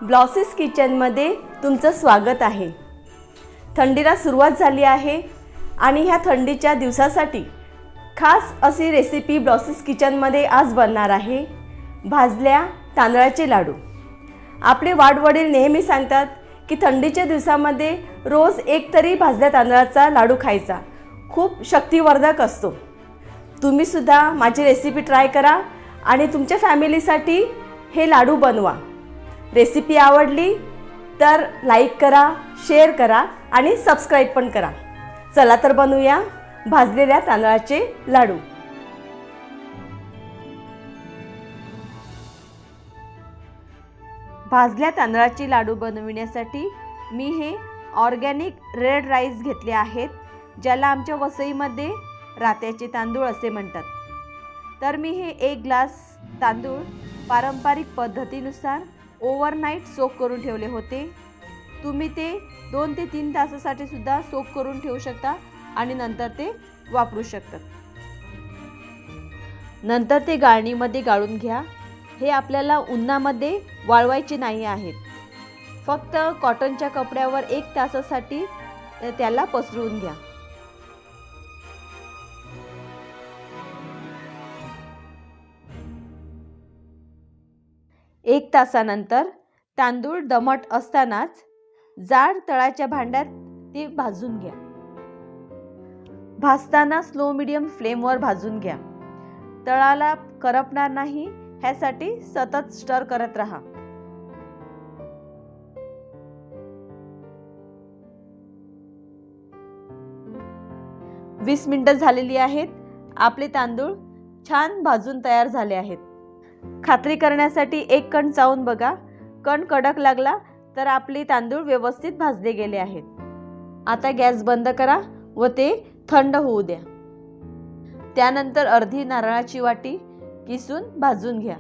ब्लॉसीज किचनमध्ये तुमचं स्वागत आहे। थंडीला सुरुवात झाली आहे आणि ह्या थंडीच्या दिवसासाठी खास अशी रेसिपी ब्लॉसीज किचनमध्ये आज बनणार आहे। भाजल्या तांदळाचे लाडू। आपले वाडवडील नेहमी सांगतात की थंडीच्या दिवसामध्ये रोज एक तरी भाजल्या तांदळाचा लाडू खायचा, खूप शक्तिवर्धक असतो। तुम्ही सुद्धा माझी रेसिपी ट्राय करा आणि तुमच्या फॅमिलीसाठी हे लाडू बनवा। रेसिपी आवडली तर लाईक करा, शेअर करा आणि सबस्क्राईब पण करा। चला तर बनवूया भाजलेल्या तांदळाचे लाडू। भाजल्या तांदळाचे लाडू बनविण्यासाठी मी हे ऑर्गॅनिक रेड राईस घेतले आहेत, ज्याला आमच्या वसईमध्ये रात्याचे तांदूळ असे म्हणतात। तर मी हे 1 ग्लास तांदूळ पारंपरिक पद्धतीनुसार ओव्हरनाईट सोक करून ठेवले होते। तुम्ही ते 2 ते 3 तासासाठी सुद्धा सोक करून ठेवू शकता आणि नंतर ते वापरू शकता। नंतर ते गाळणीमध्ये गाळून घ्या। हे आपल्याला उन्हामध्ये वाळवायचे नाही आहेत, फक्त कॉटनच्या कपड्यावर 1 तासासाठी त्याला पसरवून घ्या। एक तासानंतर तांदूळ दमट असतानाच जाड तळाच्या भांड्यात ते भाजून घ्या। भाजताना स्लो मीडियम फ्लेमवर भाजून घ्या। तळाला करपणार नाही ह्यासाठी सतत स्टर करत राहा। वीस मिनिटे झालेली आहेत। आपले तांदूळ छान भाजून तयार झाले आहेत। खात्री करण्यासाठी एक कण चावून बघा। कण कडक लागला तर आपले तांदूळ व्यवस्थित भाजले गेले आहेत। आता गॅस बंद करा व ते थंड होऊ द्या। त्यानंतर अर्धी नारळाची वाटी किसून भाजून घ्या।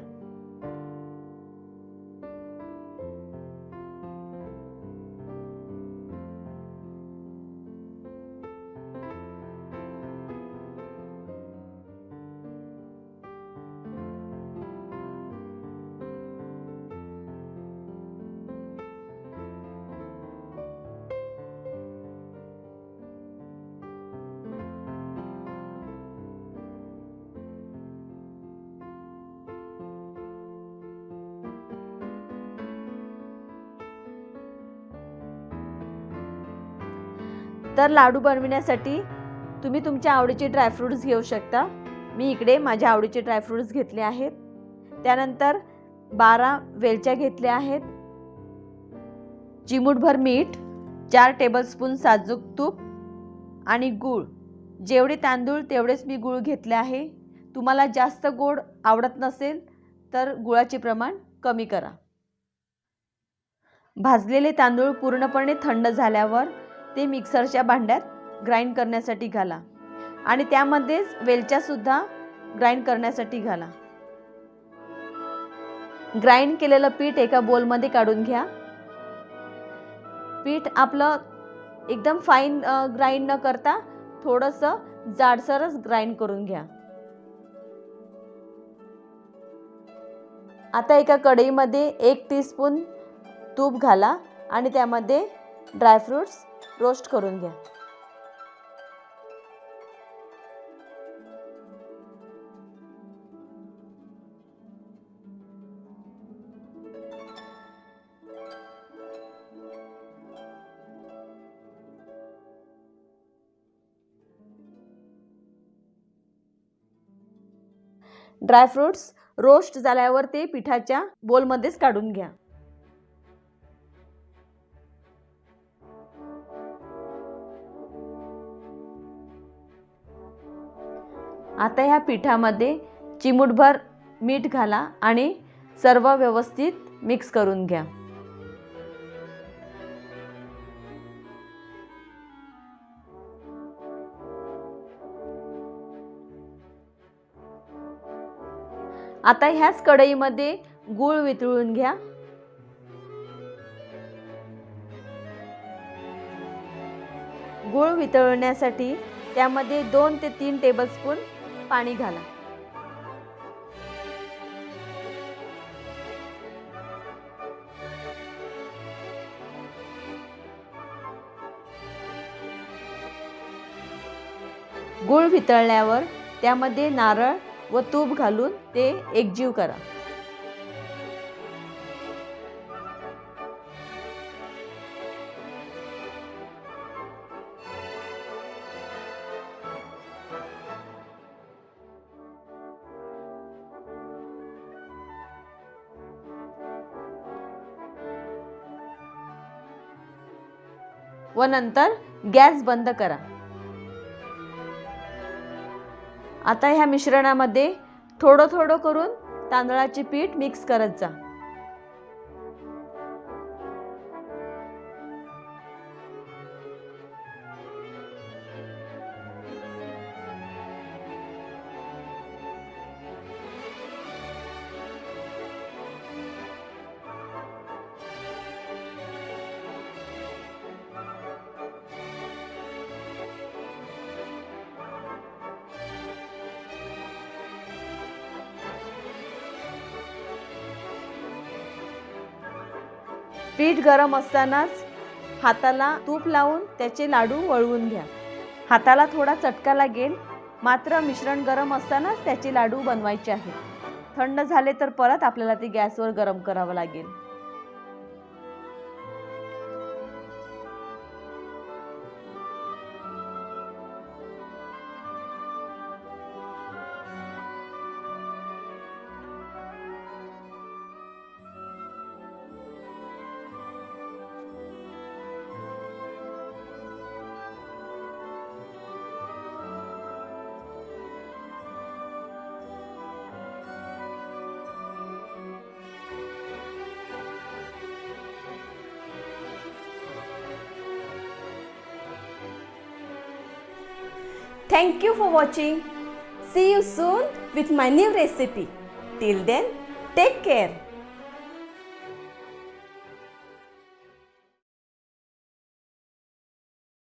तर लाडू बनविण्यासाठी तुम्ही तुमच्या आवडीचे ड्रायफ्रूट्स घेऊ शकता। मी इकडे माझ्या आवडीचे ड्रायफ्रूट्स घेतले आहेत। त्यानंतर 12 वेलच्या घेतल्या आहेत, चिमूटभर मीठ, 4 टेबलस्पून साजूक तूप आणि गूळ। जेवढे तांदूळ तेवढेच मी गूळ घेतले आहे। तुम्हाला जास्त गोड आवडत नसेल तर गुळाचे प्रमाण कमी करा। भाजलेले तांदूळ पूर्णपणे थंड झाल्यावर ते मिक्सरच्या भांड्यात ग्राइंड करण्यासाठी घाला आणि त्यामध्येच वेलच्या सुद्धा ग्राइंड करण्यासाठी घाला। ग्राइंड केलेलं पीठ एका बोलमध्ये काढून घ्या। पीठ आपलं एकदम फाईन ग्राइंड न करता थोडंसं जाडसरच ग्राइंड करून घ्या। आता एका कढईमध्ये 1 टीस्पून तूप घाला आणि त्यामध्ये ड्रायफ्रूट्स रोस्ट करून घ्या। ड्रायफ्रूट्स रोस्ट झाल्यावर ते पिठाच्या बोलमध्येच काढून घ्या। आता ह्या पिठामध्ये चिमूटभर मीठ घाला आणि सर्व व्यवस्थित मिक्स करून घ्या। आता ह्याच कढईमध्ये गूळ वितळून घ्या। गूळ वितळण्यासाठी त्यामध्ये 2 ते 3 टेबलस्पून पाणी घाला। गूळ वितळल्यावर त्यामध्ये नारळ व तूप घालून ते एकजीव करा. व नंतर गॅस बंद करा. आता ह्या मिश्रणामध्ये थोडं थोडं करून तांदळाचे पीठ मिक्स करत जा. पीठ गरम असतानाच हाताला तूप लावून त्याचे लाडू वळवून घ्या. हाताला थोडा चटका लागेल, मात्र मिश्रण गरम असतानाच त्याचे लाडू बनवायचे आहेत. थंड झाले तर परत आपल्याला ते गॅसवर गरम करावं लागेल. Thank you for watching. See you soon with my new recipe. Till then, take care.